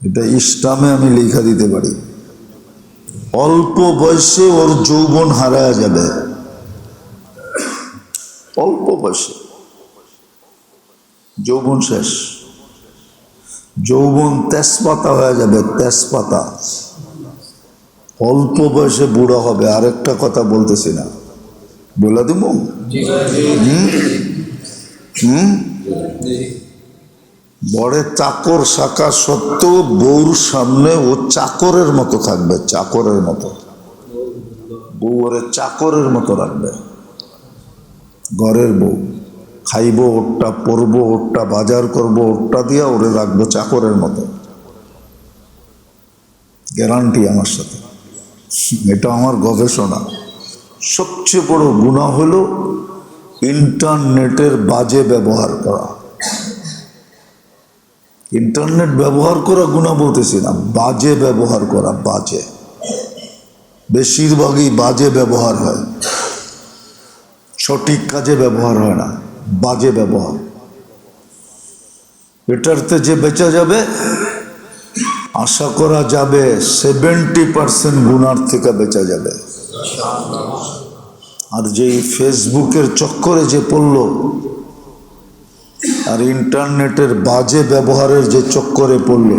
এটা ইসলামে আমি লেখা দিতে পারি। অল্প বয়সে ওর যৌবন হারায়া যাবে, অল্প বয়সে যৌবন শেষ, যৌবন তেজপাতা হয়ে যাবে, তেজপাতা। অল্প বয়সে বুড়া হবে। আরেকটা কথা বলতেছি না, বলে দিব। বড় চাকর শাখা সত্ত্বেও বউর সামনে ও চাকরের মতো থাকবে, চাকরের মতো। বউ ওরে চাকরের মতো রাখবে। ঘরের বউ, খাইব ওরটা, পরবো ওরটা, বাজার করবো ওরটা দিয়া ওরে রাখবো চাকরের মতো। গ্যারান্টি আমার সাথে, এটা আমার গবেষণা। সবচেয়ে বড় গুনাহ হলো ইন্টারনেটের বাজে ব্যবহার করা। ইন্টারনেট ব্যবহার করা গুনাহ বলতেছি না, বাজে ব্যবহার করা। বাজে, বেশিরভাগই বাজে ব্যবহার হয়, সঠিক কাজে ব্যবহার হয় না, বাজে ব্যবহার। এটাতে যে বেঁচে যাবে, আশা করা যাবে 70% গুনার থেকে বেঁচে যাবে। আর যেই ফেসবুকের চক্করে যে পড়ল, আর ইন্টারনেটের বাজে ব্যবহারের যে চক্করে পড়ল,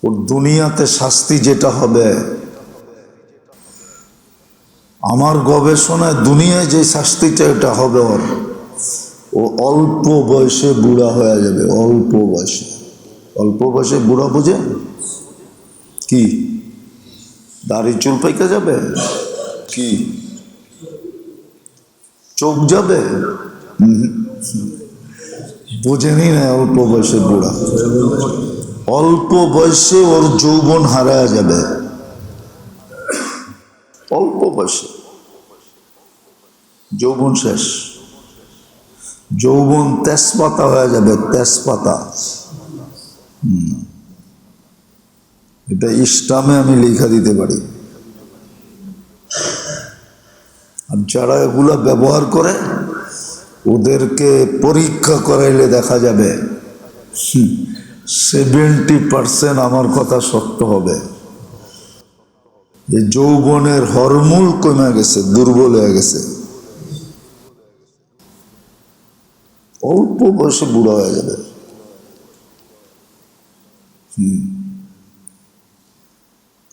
ওর দুনিয়াতে শাস্তি যেটা হবে, আমার গবেষণায় দুনিয়ায় যে শাস্তিটা এটা হবে ওর, ও অল্প বয়সে বুড়া হয়ে যাবে। অল্প বয়সে, অল্প বয়সে বুড়া বুঝে কি? দাড়ি চুল পাইকে যাবে কি? চোখ যাবে? বোঝেনি না, অল্প বয়সে বুড়া। অল্প বয়সে ওর যৌবন হারায়া যাবে, অল্প বয়সে যৌবন শেষ, যৌবন তেজপাতা হয়ে যাবে, তেজপাতা। এটা ইসলামে আমি লেখা দিতে পারি। আর যারা এগুলা ব্যবহার করে, ওদেরকে পরীক্ষা করাইলে দেখা যাবে 70% আমার কথা সত্য হবে। যে যৌবনের হরমোন কমে গেছে, দুর্বল হয়ে গেছে, অল্প বয়সে বুড়া হয়ে যাবে।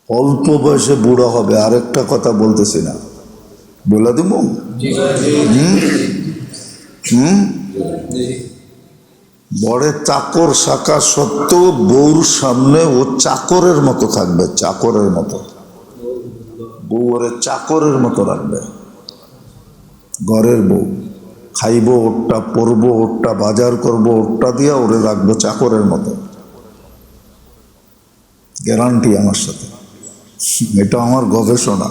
অল্প বয়সে বুড়া হবে। আরেকটা কথা বলতেছি না, বলে দিব। বড় চাকর শাখা সত্ত্বেও বউর সামনে ও চাকরের মতো থাকবে, চাকরের মতো। বউ ওরে চাকরের মতো রাখবে। ঘরের বউ, খাইব ওরটা, পরবো ওরটা, বাজার করবো ওরটা দিয়া ওরে রাখবো চাকরের মতো। গ্যারান্টি আমার সাথে, এটা আমার গবেষণা।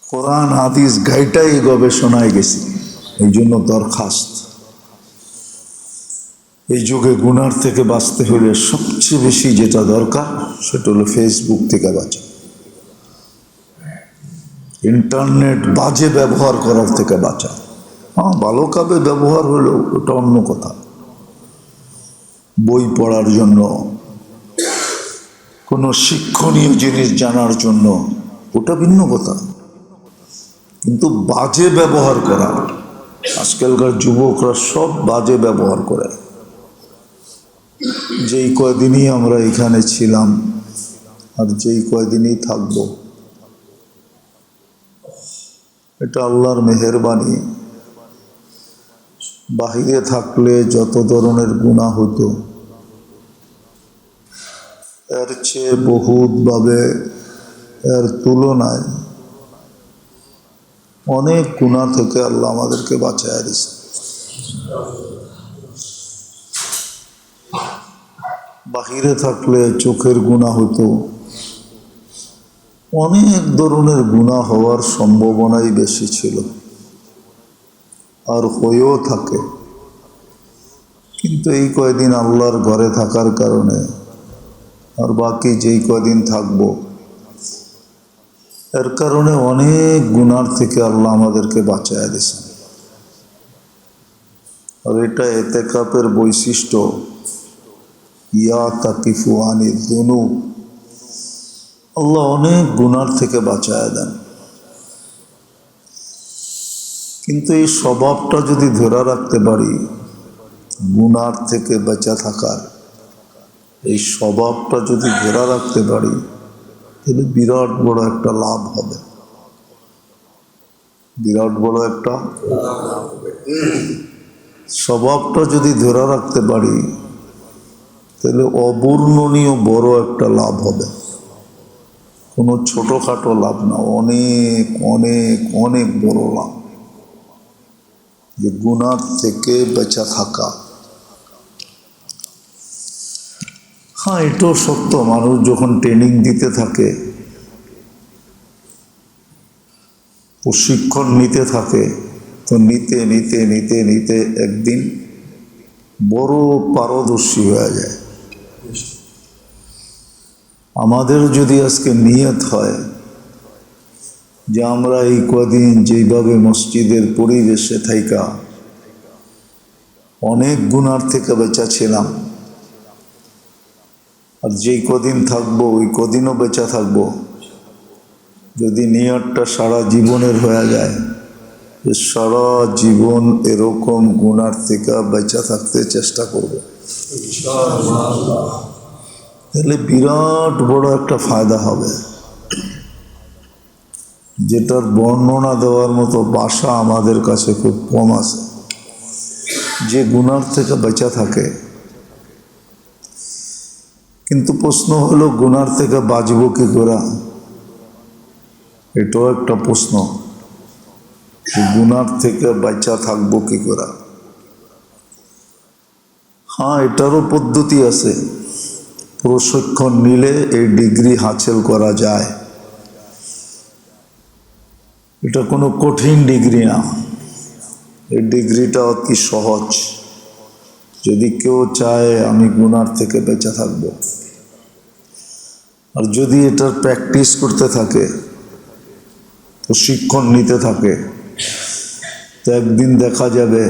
কোরআন হাদিস গাইটাই গবেষণায় গেছি। এই জন্য দরখাস্ত, এই যুগে গুনার থেকে বাঁচতে হলে সবচেয়ে বেশি যেটা দরকার সেটা হলো ফেসবুক থেকে বাঁচা, ইন্টারনেট বাজে ব্যবহার করার থেকে বাঁচা। হ্যাঁ, ভালো কাজে ব্যবহার হলো ওটা অন্য কথা, বই পড়ার জন্য, কোনো শিক্ষণীয় জিনিস জানার জন্য, ওটা ভিন্ন কথা। কিন্তু বাজে ব্যবহার করা, আজকালকার যুবকরা সব বাজে ব্যবহার করে। যেই কয়দিনই আমরা এখানে ছিলাম আর যেই কয়দিনই থাকবো, এটা আল্লাহর মেহেরবানি। বাহিরে থাকলে যত ধরনের গুনাহ হতো, এর চেয়ে বহুতভাবে, এর তুলনায় অনেক গুনাহ থেকে আল্লাহ আমাদেরকে বাঁচায় দিয়েছে। বাহিরে থাকলে চোখের গুনাহ হতো, অনেক ধরনের গুনাহ হওয়ার সম্ভাবনাই বেশি ছিল, আর হয়েও থাকে। কিন্তু এই কয়দিন আল্লাহর ঘরে থাকার কারণে, আর বাকি যেই কয়দিন থাকবো, এর কারণে অনেক গুনার থেকে আল্লাহ আমাদেরকে বাঁচায় দিয়েছেন। আর এটা এতেকাফের বৈশিষ্ট্য। ইয়া তাকিফু আনি দুনুব, আল্লাহ অনেক গুনার থেকে বাঁচায় দেন। কিন্তু এই স্বভাবটা যদি ধরে রাখতে পারি, গুনার থেকে বেঁচে থাকার এই স্বভাবটা যদি ধরে রাখতে পারি, তাহলে বিরাট বড় একটা লাভ হবে, বিরাট বড় একটা স্বভাবটা যদি ধরে রাখতে পারি, তাহলে অবর্ণনীয় বড় একটা লাভ হবে। কোনো ছোটোখাটো লাভ না, অনেক অনেক অনেক বড় লাভ, যে গুনার থেকে বেঁচে থাকা। হ্যাঁ, এটাও সত্য, মানুষ যখন ট্রেনিং দিতে থাকে, প্রশিক্ষণ নিতে থাকে, তো নিতে নিতে নিতে নিতে একদিন বড় পারদর্শী হয়ে যায়। আমাদের যদি আজকে নিয়ত হয় যে আমরা এই কদিন যেইভাবে মসজিদের পরিবেশে থাইকা অনেক গুনার থেকে বেঁচা ছিলাম, আর যেই কদিন থাকবো ওই কদিনও বেঁচা থাকবো, যদি নিয়তটা সারা জীবনের হয়ে যায় যে সারা জীবন এরকম গুনার থেকে বেঁচা থাকতে চেষ্টা করব, তাহলে বিরাট বড় একটা ফায়দা হবে, যেটার বর্ণনা দেওয়ার মতো ভাষা আমাদের কাছে খুব কম আছে। যে গুনার থেকে বেঁচা থাকে, কিন্তু প্রশ্ন হলো গুনার থেকে বাঁচব কি করে? এটাও একটা প্রশ্ন, গুনার থেকে বেঁচা থাকবো কি করে? হ্যাঁ, এটারও পদ্ধতি আছে, প্রশিক্ষণ নিলে এই ডিগ্রি হাসিল করা যায়। এটা কোনো কঠিন ডিগ্রি না, এই ডিগ্রিটা অতি সহজ। যদি কেউ চায় আমি গুনার থেকে বেঁচে থাকব, আর যদি এটার প্র্যাকটিস করতে থাকে, প্রশিক্ষণ নিতে থাকে, তো একদিন দেখা যাবে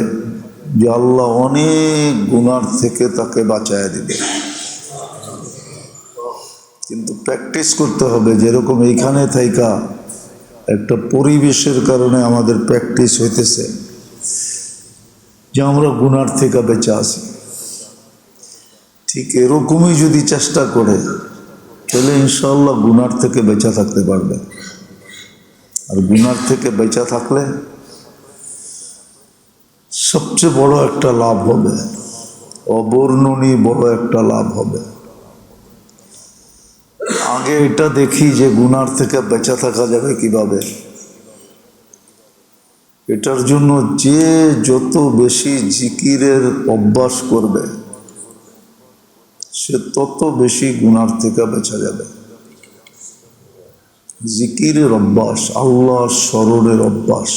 যে আল্লাহ অনেক গুনার থেকে তাকে বাঁচায় দিবে। কিন্তু প্র্যাকটিস করতে হবে, যেরকম এইখানে থাইকা একটা পরিবেশের কারণে আমাদের প্র্যাকটিস হইতেছে যে আমরা গুনার থেকে বেঁচে আসি, ঠিক এরকমই যদি চেষ্টা করে, তাহলে ইনশাআল্লাহ গুনার থেকে বেঁচে থাকতে পারবে। আর গুনার থেকে বেঁচে থাকলে সবচেয়ে বড় একটা লাভ হবে, অবর্ণনীয় বড় একটা লাভ হবে। আগে এটা দেখি যে গুনার থেকে বেঁচে থাকা যাবে কিভাবে। এটার জন্য যে যত বেশি জিকিরের অভ্যাস করবে, সে তত বেশি গুনার থেকে বেঁচে যাবে। জিকিরের অভ্যাস, আল্লাহর স্মরণের অভ্যাস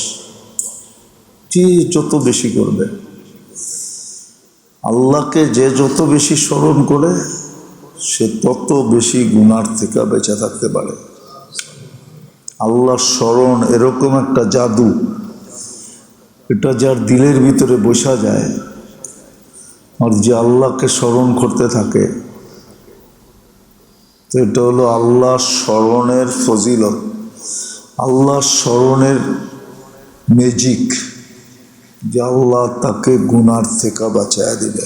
যে যত বেশি করবে, আল্লাহকে যে যত বেশি স্মরণ করে, সে তত বেশি গুনার থেকে বেঁচে থাকতে পারে। আল্লাহর স্মরণ এরকম একটা জাদু, এটা যার দিলের ভিতরে বসা যায়, আর যে আল্লাহকে স্মরণ করতে থাকে, তো এটা হলো আল্লাহর স্মরণের ফজিলত, আল্লাহর স্মরণের ম্যাজিক, যে আল্লাহ তাকে গুনার থেকে বাঁচায় দিবে।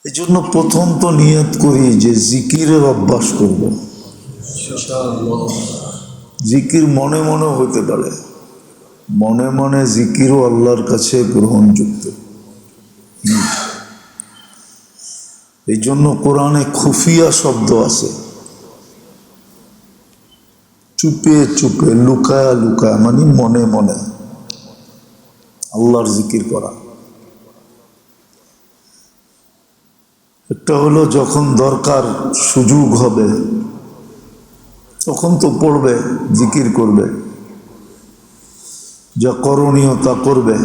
এই জন্য প্রথম তো নিয়ত করি যে জিকিরের অভ্যাস করব। জিকির মনে মনে হতে পারে, মনে মনে জিকিরও আল্লাহর কাছে গ্রহণযোগ্য। এই জন্য কোরআনে খুফিয়া শব্দ আছে, চুপে চুপে, লুকায়া লুকায়া, মানে মনে মনে আল্লাহর জিকির করা। একটা হলো যখন দরকার সুযোগ হবে তখন তো পড়বে, জিকির করবে, যা করণীয় তা করবে,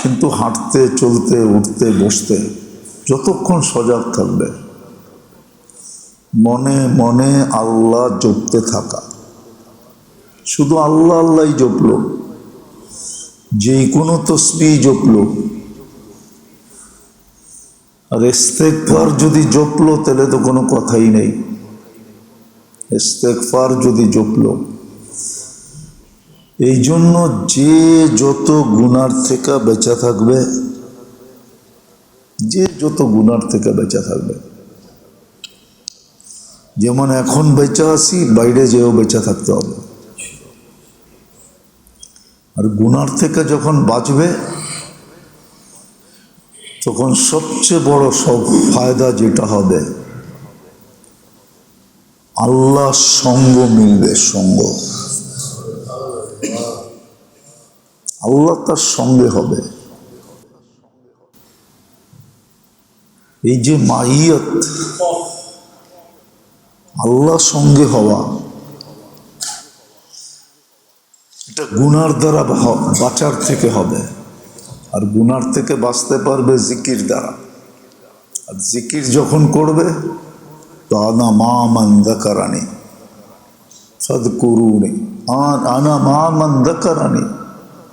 কিন্তু হাঁটতে চলতে উঠতে বসতে যতক্ষণ সজাগ থাকবে, মনে মনে আল্লাহ জপতে থাকা। শুধু আল্লাহ আল্লাহই জপলো, যে কোনো তসবিহ জপলো আর ইস্তেগফার যদি জপলো তাহলে তো কোনো কথাই নেই। ইস্তেগফার যদি জপলো, এই জন্য যে যত গুনার থেকে বেঁচে থাকবে, যে যত গুনার থেকে বেঁচে থাকবে, যেমন এখন বেঁচে আছি, বাইরে যেও বেঁচে থাকতে হবে। আর গুনার থেকে যখন বাঁচবে তখন সবচেয়ে বড় সব ফায়দা যেটা হবে, আল্লাহ সঙ্গ মিলবে। সঙ্গ, আল্লাহ তার সঙ্গে হবে। এই যে মাইয়াত, আল্লাহ সঙ্গে হওয়া, এটা গুনার দ্বারা বাঁচার থেকে হবে। আর গুনার থেকে বাঁচতে পারবে জিকির দ্বারা। আর জিকির যখন করবে তো আনা মা মান যাকারানি ফাযকুরুনি, আনা মা মান যাকারানি,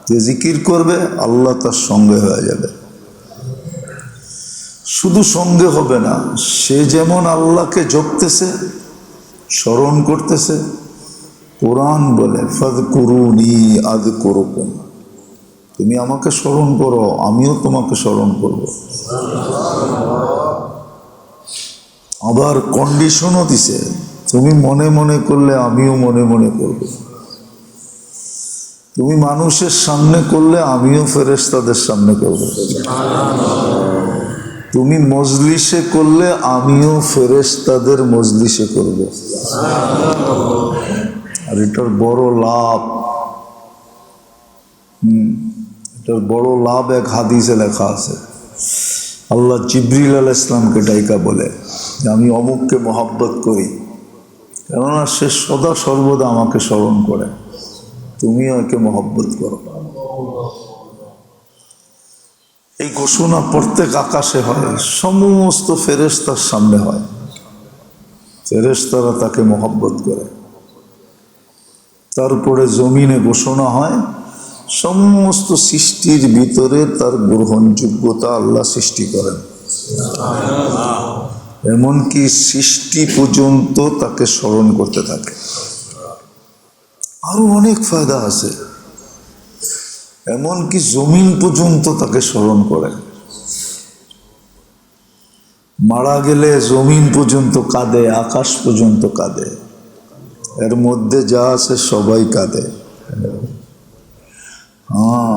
যে জিকির করবে আল্লাহ তার সঙ্গে হয়ে যাবে। শুধু সঙ্গে হবে না, সে যেমন আল্লাহকে জপতেছে, স্মরণ করতেছে, কোরআন বলে ফাযকুরুনি আযকুরুকুম, তুমি আমাকে স্মরণ করো, আমিও তোমাকে স্মরণ করব। আবার কন্ডিশনও দিছে, তুমি মনে মনে করলে আমিও মনে মনে করব। তুমি মানুষের সামনে করলে আমিও ফেরেশতাদের সামনে করব। তুমি মজলিসে করলে আমিও ফেরেশতাদের মজলিসে করব। আর এটার বড় লাভ, এটার বড় লাভ এক হাদিসে লেখা আছে। আল্লাহ জিবরিল আলাইহিস সালামকে ডাইকা বলে যে আমি অমুককে মহব্বত করি, কেননা সে সদা সর্বদা আমাকে স্মরণ করে, তুমিও একে মহব্বত করো। এই ঘোষণা প্রত্যেক আকাশে হয়, সমস্ত ফেরেশতার সামনে হয়, ফেরেশতারা তাকে মহব্বত করে। তারপরে জমিনে ঘোষণা হয়, সমস্ত সৃষ্টির ভিতরে তার গ্রহণযোগ্যতা আল্লাহ সৃষ্টি করেন। এমনকি সৃষ্টি পর্যন্ত তাকে স্মরণ করতে থাকে। আরো অনেক ফায়দা আছে, এমনকি জমিন পর্যন্ত তাকে স্মরণ করে। মারা গেলে জমিন পর্যন্ত কাঁদে, আকাশ পর্যন্ত কাঁদে, এর মধ্যে যা আছে সবাই কাঁদে। হ্যাঁ,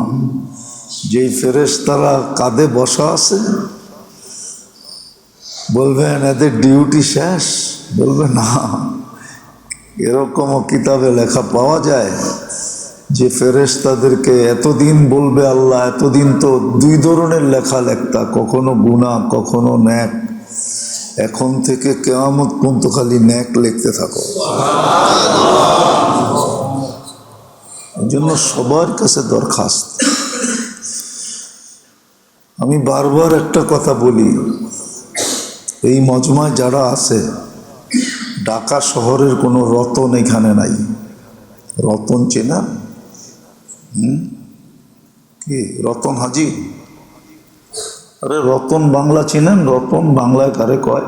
যেই ফেরেশতারা কাঁধে বসা আছে, বলবেন এদের ডিউটি শেষ? বলবে না, এরকমও কিতাবে লেখা পাওয়া যায় যে ফেরেশতাদেরকে এতদিন বলবে আল্লাহ, এতদিন তো দুই ধরনের লেখা লেখতা, কখনো গুনাহ কখনো নেক, এখন থেকে কিয়ামত পর্যন্ত খালি নেক লিখতে থাকো। এই জন্য সবার কাছে দরখাস্ত, আমি বারবার একটা কথা বলি, এই মজমায় যারা আছে, ঢাকা শহরের কোনো রতন এখানে নাই। রতন চেনা? কি রতন হাজি? আরে রতন বাংলা চিনেন? রতন বাংলায় কারে কয়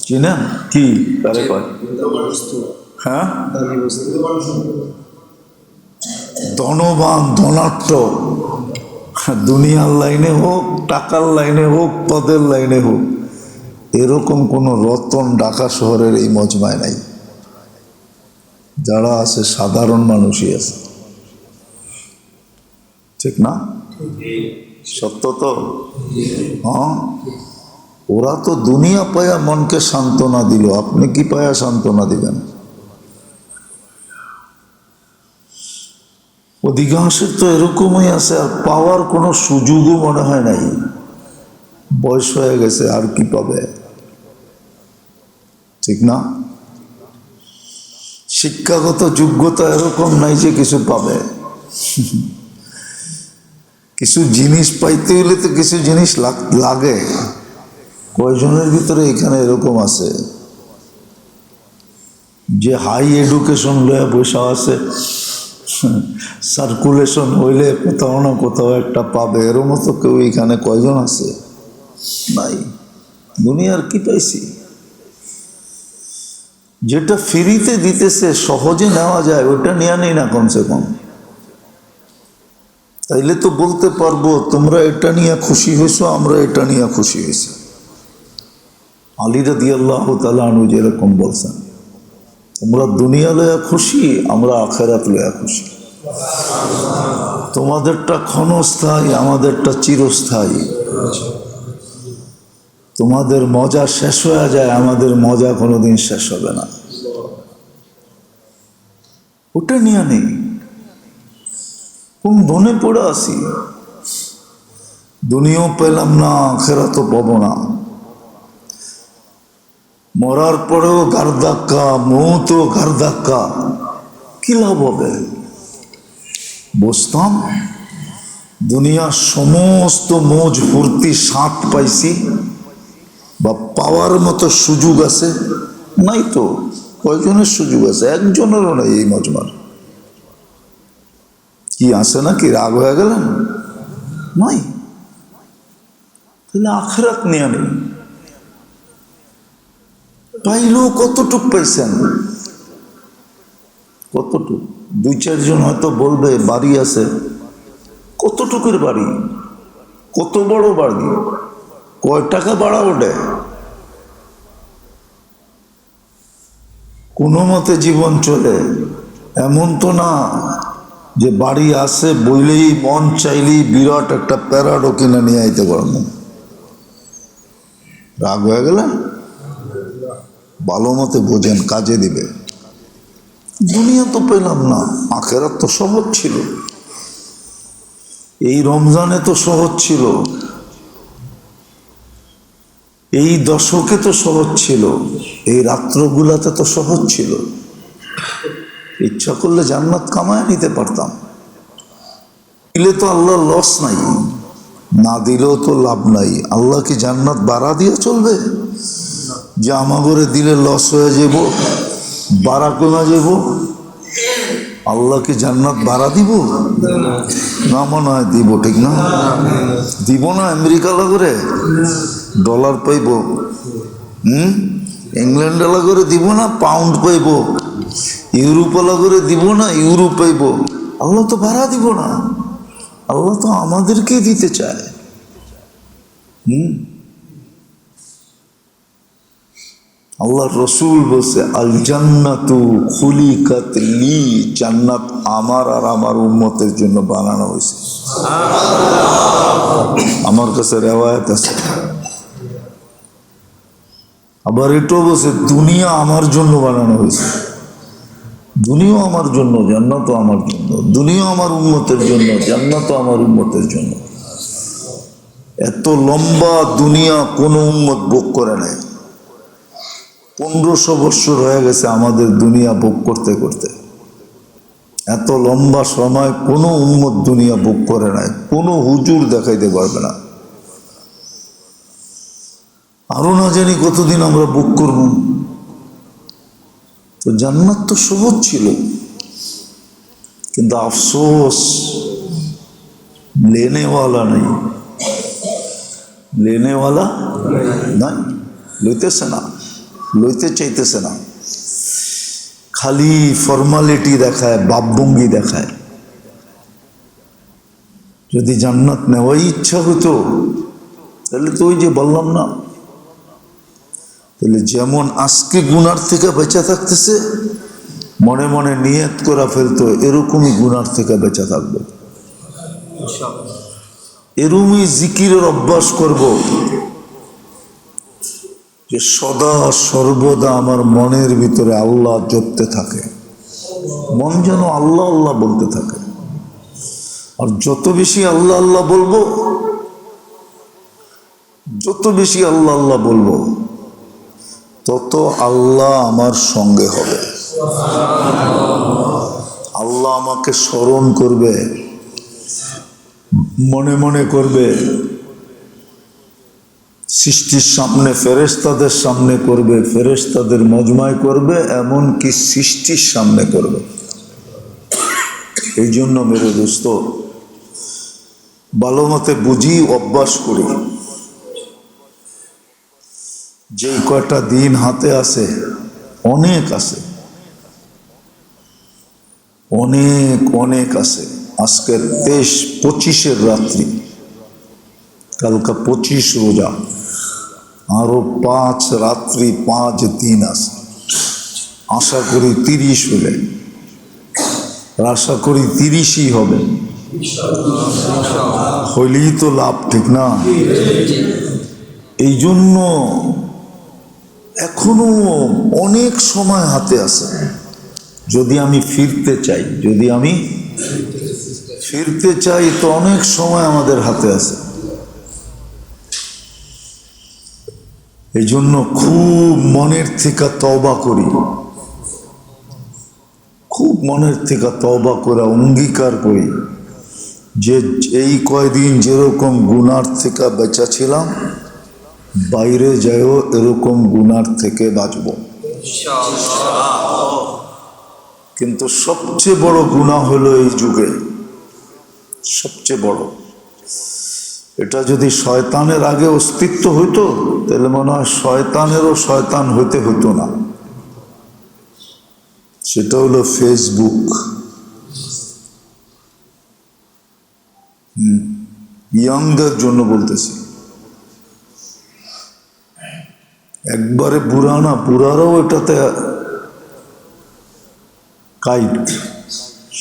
চিনেন? কি কারে কয়? হ্যাঁ, ধনবান ধনাঢ্য, দুনিয়ার লাইনে হোক, টাকার লাইনে হোক, পদের লাইনে হোক, এরকম কোনো রতন ঢাকা শহরের এই মজমায় নাই। যারা আছে সাধারণ মানুষই আছে, ঠিক না? সত্য তো? হ্যাঁ, ওরা তো দুনিয়া পায়া মনকে সান্ত্বনা দিল, আপনি কি পায়া সান্ত্বনা দিবেন? অধিকাংশের তো এরকমই আছে, আর পাওয়ার কোনো সুযোগও মনে হয় নাই, বয়স হয়ে গেছে, আর কি পাবে, ঠিক না? শিক্ষাগত যোগ্যতা এরকম নাই যে কিছু পাবে। কিছু জিনিস পাইতে হলে তো কিছু জিনিস লাগে। কয়জনের ভিতরে এখানে এরকম আছে যে হাই এডুকেশন লয়ে বসে আছে, সার্কুলেশন হইলে কোথাও না কোথাও একটা পাবে, এর মতো কেউ এখানে কয়জন আছে? নাই। দুনিয়ার কি পাইছি? যেটা ফ্রিতে দিতেছে, সহজে নেওয়া যায়, ওইটা নিয়ে নেই না কমসে কম। তাইলে তো বলতে পারবো তোমরা এটা নিয়ে খুশি হয়েছো, আমরা এটা নিয়ে খুশি হয়েছি। আলী রাদিয়াল্লাহু তাআলা আনহু যেরকম বলছেন, তোমরা দুনিয়া লয়া খুশি, আমরা আখিরাত লয়া খুশি। তোমাদেরটা ক্ষণস্থায়ী, আমাদেরটা চিরস্থায়ী। তোমাদের মজা শেষ হয়ে যায়, আমাদের মজা কোনোদিন শেষ হবে না। ওটা নিয়ে নেই। কোন ধনে পড়ে আসি, দুনিয়াও পেলাম না, আখিরাতও পাবো না। মরার পরেও ঘাড় ধাক্কা, মৌতও ঘাড় ধাক্কা, কি লাভ হবে? বুঝতাম দুনিয়ার সমস্ত মৌজ ফুর্তি স্বাদ পাইছি, বা পাওয়ার মতো সুযোগ আছে? নাই তো। কয়জনের সুযোগ আছে? একজনেরও নাই এই মজমার। কি আছে নাকি? রাগ হয়ে গেলেন? নাই। তাহলে আখিরাত নিয়ে নেই। পাইলেও কতটুক পাইছেন? কতটুক? দুই চারজন হয়তো বলবে বাড়ি আছে। কতটুকুর বাড়ি? কত বড় বাড়ি? কয় টাকা ভাড়া ওঠে? কোনো মতে জীবন চলে, এমন তো না যে বাড়ি আছে বইলেই মন চাইলেই বিরাট একটা প্যারাডো কিনে নিয়ে আইতে পারবেন। রাগ হয়ে গেলে ভালো মতে বোঝেন, কাজে দিবে। দুনিয়া তো পেলাম না, আখিরাত তো সহজ ছিল। এই রমজানে তো সহজ ছিল, এই দশকে তো সহজ ছিল, এই রাত্রগুলাতে তো সহজ ছিল। ইচ্ছা করলে জান্নাত কামায় নিতে পারতাম। দিলে তো আল্লাহর লস নাই, না দিলেও তো লাভ নাই। আল্লাহ কি জান্নাত বাড়া দিয়ে চলবে যে আমাগরে দিলে লস হয়ে যাব, বাড়া কমা যাব? আল্লাহ কি জান্নাত ভাড়া দিব? না, মনে হয় দিব। ঠিক না? দিব না। আমেরিকা লাগরে ডলার পাইব, ইংল্যান্ড লাগরে দিব না, পাউন্ড পাইব। ইউরোপ লাগরে দিব না, ইউরো পাইব। আল্লাহ তো ভাড়া দিব না, আল্লাহ তো আমাদেরকে দিতে চায়। আল্লাহর রসুল বলছে, আল জান্নাতু খুলিকাত লি, জান্নাত আমার আর আমার উম্মতের জন্য বানানো হয়েছে। আমার কাছে রেওয়ায়াত আছে। আবার এটাও বলছে, দুনিয়া আমার জন্য বানানো হয়েছে। দুনিয়াও আমার জন্য, জান্নাতও আমার জন্য। দুনিয়া আমার উম্মতের জন্য, জান্নাতও আমার উম্মতের জন্য। এত লম্বা দুনিয়া কোনো উম্মত ভোগ করে নাই। 1500 বৎসর হয়ে গেছে আমাদের দুনিয়া ভোগ করতে করতে। এত লম্বা সময় কোনো উম্মত দুনিয়া ভোগ করে নাই, কোনো হুজুর দেখাইতে পারবে না। আরো না জানি কতদিন আমরা ভোগ করব। তো জান্নাত তো সহজ ছিল, কিন্তু আফসোস লেনেওয়ালা নেই। লেনেওয়ালা নাই, লইতেছে না, লইতে চাইতেছে না। খালি ফর্মালিটি দেখায়, বাপভঙ্গি দেখায়। যদি জান্নাত নেওয়াই ইচ্ছা হতো তাহলে তো ওই যে বললাম না, তাহলে যেমন আজকে গুনার থেকে বেঁচে থাকতেছে, মনে মনে নিয়ত করা ফেলতো এরকমই গুনার থেকে বেঁচে থাকবো, এরকমই জিকিরের অভ্যাস করব যে সদা সর্বদা আমার মনের ভিতরে আল্লাহ জপতে থাকে, মন যেন আল্লাহ আল্লাহ বলতে থাকে। আর যত বেশি আল্লাহ আল্লাহ বলবো, যত বেশি আল্লাহ আল্লাহ বলবো, তত আল্লাহ আমার সঙ্গে হবে। আল্লাহ আমাকে স্মরণ করবে, মনে মনে করবে, সৃষ্টির সামনে ফেরেশতাদের সামনে করবে, ফেরেশতাদের মজমায় করবে, এমনকি সৃষ্টির সামনে করবে। এই জন্য মেরে দোস্ত ভালো মতে বুঝি, অভ্যাস করি। যেই কয়টা দিন হাতে আছে, অনেক আছে, অনেক অনেক আছে। আজকের 23-25 রাত্রি, কালকা 25 রোজা, আরো 5 রাত্রি 5 দিন আছে। আশা করি 30 হলে, আশা করি 30ই হবে, হইলেই তো লাভ, ঠিক না? এই জন্য এখনো অনেক সময় হাতে আছে। যদি আমি ফিরতে চাই, তো অনেক সময় আমাদের হাতে আছে। এই জন্য খুব মনের থেকে তওবা করি, খুব মনের থেকে তওবা করে অঙ্গীকার করি যে এই কয়দিন যেরকম গুনার থেকে বেঁচা ছিলাম, বাইরে যাইও এরকম গুনার থেকে বাঁচব। কিন্তু সবচেয়ে বড় গুনাহ হলো এই যুগে, সবচেয়ে বড়, এটা যদি শয়তানের আগে অস্তিত্ব হইতো তাহলে মনে হয় শয়তানেরও শয়তান হইতে হইতো না। সেটা হলো ফেসবুক। ইয়াংদের জন্য বলতেছি, একবারে বুড়া না, বুড়ারাও এটাতে কাইট।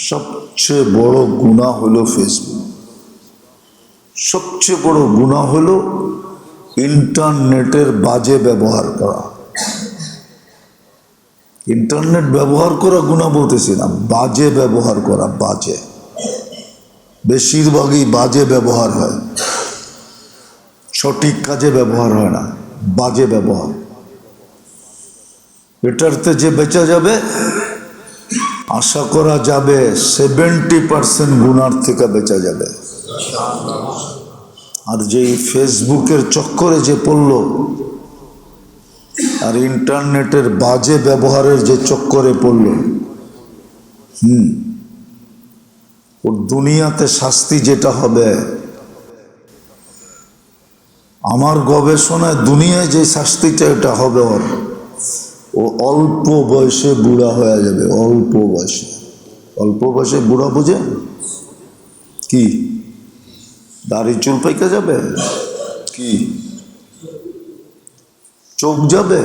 সবচেয়ে বড় গুনাহ হলো ফেসবুক, সবচেয়ে বড় গুনাহ হলো ইন্টারনেটের বাজে ব্যবহার করা। ইন্টারনেট ব্যবহার করা গুনাহ বলতেছি না, বাজে ব্যবহার করা, বাজে। বেশিরভাগই বাজে ব্যবহার হয়, সঠিক কাজে ব্যবহার হয় না, বাজে ব্যবহার। এটাতে যে বেঁচে যাবে, আশা করা যাবে 70% গুনার থেকে বেঁচে যাবে। আর যেই ফেসবুকের চক্করে যে পড়ল, আর ইন্টারনেটের বাজে ব্যবহারের যে চক্করে পড়ল, ওর দুনিয়াতে শাস্তি যেটা হবে, আমার গবেষণায় দুনিয়ায় যে শাস্তিটা এটা হবে ওর, ও অল্প বয়সে বুড়া হয়ে যাবে। অল্প বয়সে, অল্প বয়সে বুড়া বুঝে কি? দাড়ি চুল পাইকে যাবে কি? চোখ যাবে?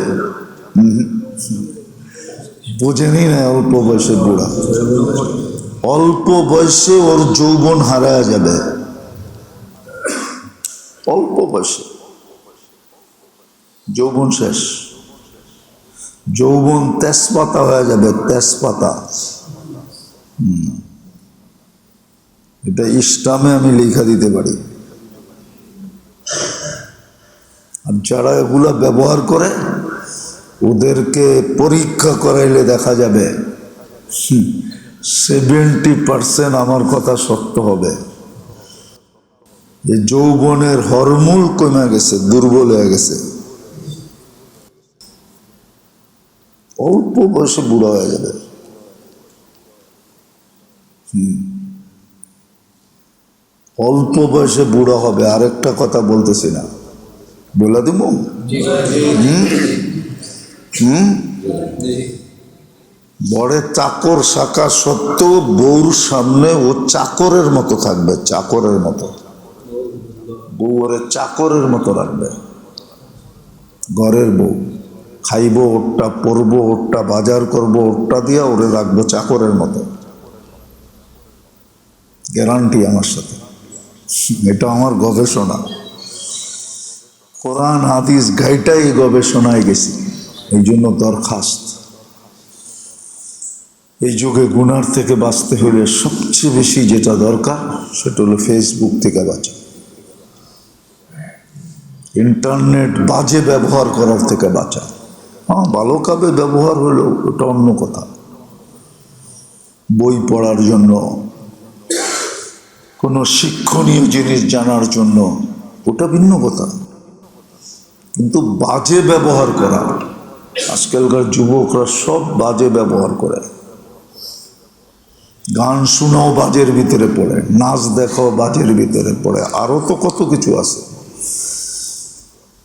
বুঝেনি না, অল্প বয়সে বুড়া। অল্প বয়সে ওর যৌবন হারায় যাবে, অল্প বয়সে যৌবন শেষ। যৌবন তেজপাতা হয়ে যাবে, তেজপাতা। এটা ইসলামে আমি লেখা দিতে পারি। আর যারা এগুলা ব্যবহার করে, ওদেরকে পরীক্ষা করাইলে দেখা যাবে 70% আমার কথা সত্য হবে, যে যৌবনের হরমোন কমে গেছে, দুর্বল হয়ে গেছে, অল্প বয়সে বুড়া হয়ে যাবে। অল্প বয়সে বুড়া হবে। আরেকটা কথা বলতেছি না, বলে দিব। বড় চাকর শাখা সত্ত্বেও বউর সামনে ও চাকরের মতো থাকবে, চাকরের মতো। বউ ওরে চাকরের মতো রাখবে, ঘরের বউ। খাইব ওরটা, পরবো ওরটা, বাজার করবো ওরটা দিয়া, ওরে রাখবো চাকরের মতো। গ্যারান্টি আমার সাথে, এটা আমার গবেষণা। কোরআন হাদিস গাইটাই গবেষণায় গেছি। এই জন্য দরখাস্ত, এই যুগে গুনার থেকে বাঁচতে হলে সবচেয়ে বেশি যেটা দরকার সেটা হলো ফেসবুক থেকে বাঁচা, ইন্টারনেট বাজে ব্যবহার করার থেকে বাঁচা। হ্যাঁ, ভালো কাজে ব্যবহার হলো ওটা অন্য কথা, বই পড়ার জন্য, কোনো শিক্ষণীয় জিনিস জানার জন্য, ওটা ভিন্ন কথা। কিন্তু বাজে ব্যবহার করা, আজকালকার যুবকরা সব বাজে ব্যবহার করে। গান শোনাও বাজের ভিতরে পড়ে, নাচ দেখাও বাজের ভিতরে পড়ে, আরও তো কত কিছু আছে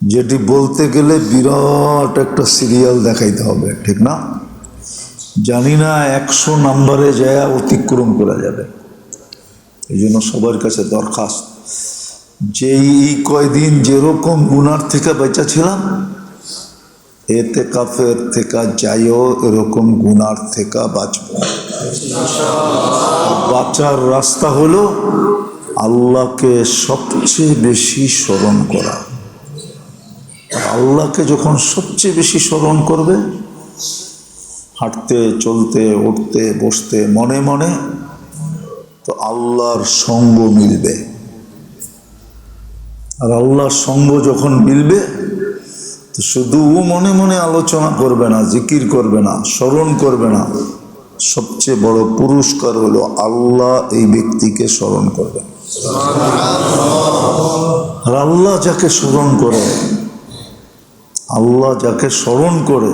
যেটি বলতে গেলে বিরাট একটা সিরিয়াল দেখাইতে হবে, ঠিক না? জানি না 100 নম্বরে যায় অতিক্রম করা যাবে। এই জন্য সবার কাছে দরখাস্ত, যে এই কয়দিন যেরকম গুনার থেকে বেঁচে ছিলাম, এতে কাফের থেকে যাইও এরকম গুনার থেকে বাঁচব। বাঁচার রাস্তা হলো আল্লাহকে সবচেয়ে বেশি স্মরণ করা। আল্লাহকে যখন সবচেয়ে বেশি স্মরণ করবে, হাঁটতে চলতে উঠতে বসতে মনে মনে, তো আল্লাহর সঙ্গ মিলবে। আর আল্লাহর সঙ্গ যখন মিলবে, তো শুধু মনে মনে আলোচনা করবে না, জিকির করবে না, স্মরণ করবে না, সবচেয়ে বড় পুরস্কার হলো আল্লাহ এই ব্যক্তিকে স্মরণ করবে। আর আল্লাহ যাকে স্মরণ করে, আল্লাহ যাকে স্মরণ করে,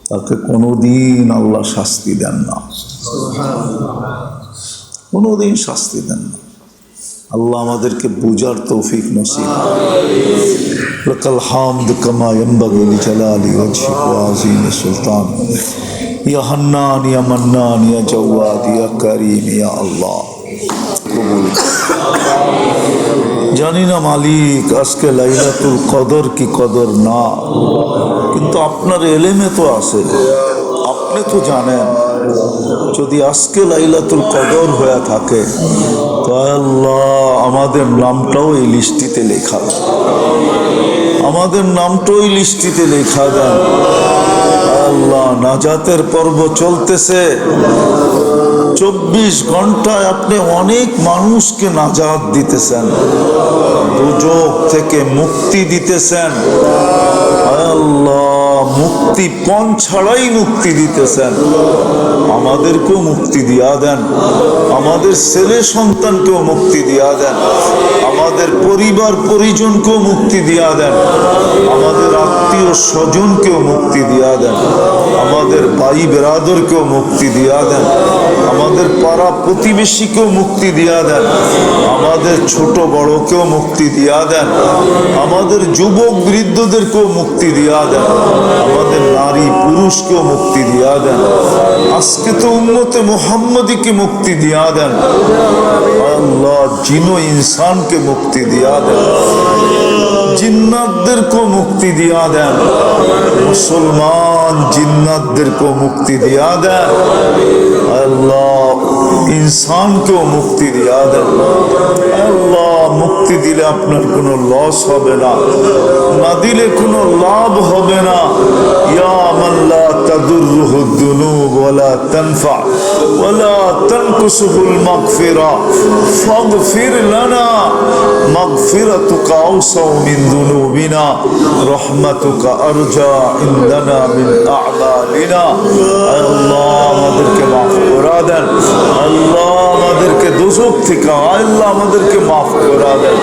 তাকে কোনোদিন আল্লাহ শাস্তি দেন না, কোনোদিন শাস্তি দেন না। আল্লাহ আমাদেরকে বুঝার তৌফিক নসিব। লাকাল হামদ কামা ইয়ানবাগি লিজালালি ওয়াজহিকা ওয়া আযীমি সুলতানিক, ইয়া হান্নান ইয়া মান্নান ইয়া জাওয়াদ ইয়া কারীম ইয়া আল্লাহ কবুল। জানি না মালিক আজকে লাইলাতুল কদর কি কদর না, কিন্তু আপনার এলেমে তো আছে, আপনি তো জানেন। যদি আজকে লাইলাতুল কদর হয়ে থাকে, তো আল্লাহ আমাদের নামটাও এই লিস্টিতে লেখা দেন, আমাদের নামটাও এই লিস্টিতে লেখা দেন। আল্লাহ নাজাতের পর্ব চলতেছে, 24 ঘন্টায় আপনি অনেক মানুষকে নাজাত দিতেছেন, দুজক থেকে মুক্তি দিতেছেন। আল্লাহ মুক্তি পণ ছাড়াই মুক্তি দিতেছেন। আমাদেরকেও মুক্তি দিয়া দেন, আমাদের ছেলে সন্তানকেও মুক্তি দিয়া দেন, আমাদের পরিবার পরিজনকেও মুক্তি দিয়া দেন, আমাদের আত্মীয় স্বজনকেও মুক্তি দিয়া দেন, আমাদের ভাই বেরাদরকেও মুক্তি দিয়া দেন, আমাদের পাড়া প্রতিবেশীকেও মুক্তি দিয়া দেন, আমাদের ছোট বড়কেও মুক্তি দিয়া দেন, আমাদের যুবক বৃদ্ধদেরকেও মুক্তি দিয়া দেন, আমাদের নারী পুরুষকেও মুক্তি দিয়া দেন। আজকে তো উম্মতে মুহাম্মদীকে মুক্তি দিয়া দেন। আল্লাহ জিনো ইনসানকে মুক্তি দিয়া দেন, জিন্নাতদেরকেও মুক্তি দিয়া দেন, মুসলমান জিন্নাতদেরকেও মুক্তি দিয়া দেন। আল্লাহ ইনসানকেও মুক্তি দিয়া দেন। আল্লাহ মুক্তি দিলে আপনার কোনো লস হবে না, না দিলে কোনো লাভ হবে না। ইয়া মান লা তাদুররুহু যুনুব ওয়ালা তানফা ওয়ালা তানকুসুহুল মাগফিরা ফাগফির লানা মাগফিরাতুকা আওসাউ মিন যুনুবিনা রাহমাতুকা আরজা ইনদানা মিন আ'মালিনা। আল্লাহ আমাদেরকে মাফ করে দেন, আল্লাহ আমাদেরকে দোজখ থেকে, আল্লাহ আমাদেরকে মাফ করে দেন,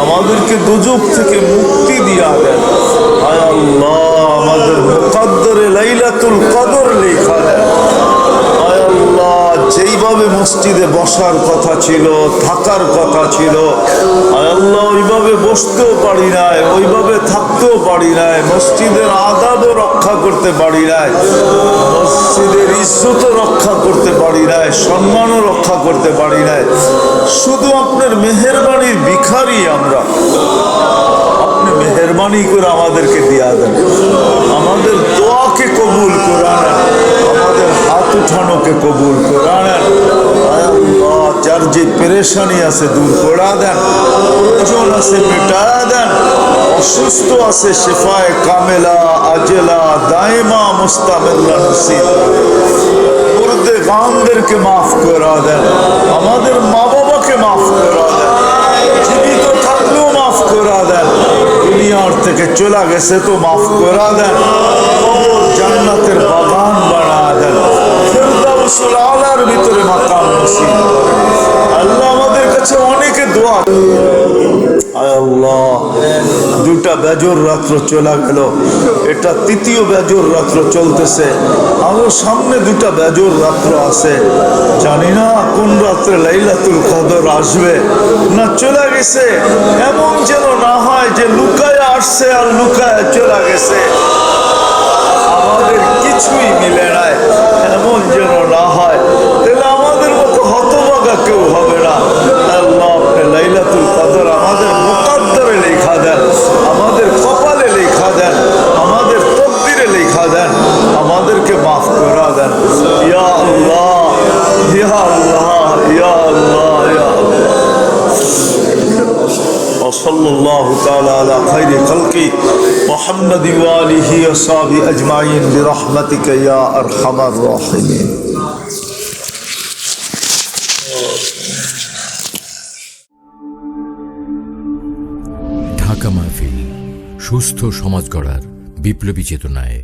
আমাদেরকে দোজখ থেকে মুক্তি দিয়া দেন। আয় আল্লাহ আমাদের মুকদ্দরে লাইলাতুল কদর লেখা দেন। আয় আল্লাহ যেইভাবে মসজিদে বসার কথা ছিল, থাকার কথা ছিল, আয় আল্লাহ ওইভাবে বসতেও পারি নাই, ওইভাবে থাকতেও পারি নাই, মসজিদের আদাবও রক্ষা করতে পারি নাই, মসজিদের ইজ্জতও রক্ষা করতে পারি নাই, সম্মানও রক্ষা করতে পারি নাই। শুধু আপনার মেহেরবানির ভিখারি আমরা। আপনি মেহেরবানি করে আমাদেরকে দিয়া দেন, আমাদের দোয়াকে কবুল করে নেন, আমাদের হাত উঠানোকে কবুল করে নেন। যার যে পেরেশানি আছে দূর করে দেন, প্রয়োজন আছে মেটা দেন, অসুস্থ আছে শিফায়ে কামেলা আজেলা দাইমা মুস্তামিল্লা নসিব। মুর্দে গামদেরকে মাফ করে দেন, আমাদের মা বাবাকে মাফ করে দেন, জীবিত থাকলেও মাফ করে দেন, দুনিয়ার থেকে চলে গেছে তো মাফ করে দেন, কবর জান্নাতের বাগান বানায় দেন, ফিরদাউসুল আলার ভিতরে মাকাম নসিব। আল্লাহ আমাদের কাছে অনেকে দোয়া। আয় আল্লাহ দুটা বেজর রাত্র চলে গেল, এটা তৃতীয় বেজর রাত্র চলতেছে, আরো সামনে 2টা বেজর রাত্র আছে। জানি না কোন রাত্রে লাইলাতুল কদর আসবে না চলে গেছে। এমন যেন না হয় যে লুকায় আসছে আর লুকায় চলে গেছে, আমাদের কিছুই মিলে নাই। এমন যেন না হয়, তাহলে আমাদের মতো হতভাগা কেউ হবে না। আল্লাহ, আপনি লাইলাতুল কদর আমাদের মুকদ্দরে লেখা দেন, আমাদের কপালে লেখা দেন, আমাদের তকদিরে লেখা দেন, আমাদেরকে মাফ করে দেন। ইয়া আল্লাহ, ইয়া আল্লাহ, ইয়া আল্লাহ, ইয়া আল্লাহ। وصلى الله تعالى على خير خلقه محمد وآله وصحبه أجمعين برحمتك يا أرحم الراحمين। ঢাকা মাহফিল, সুস্থ সমাজ গড়ার বিপ্লবী চেতনায়।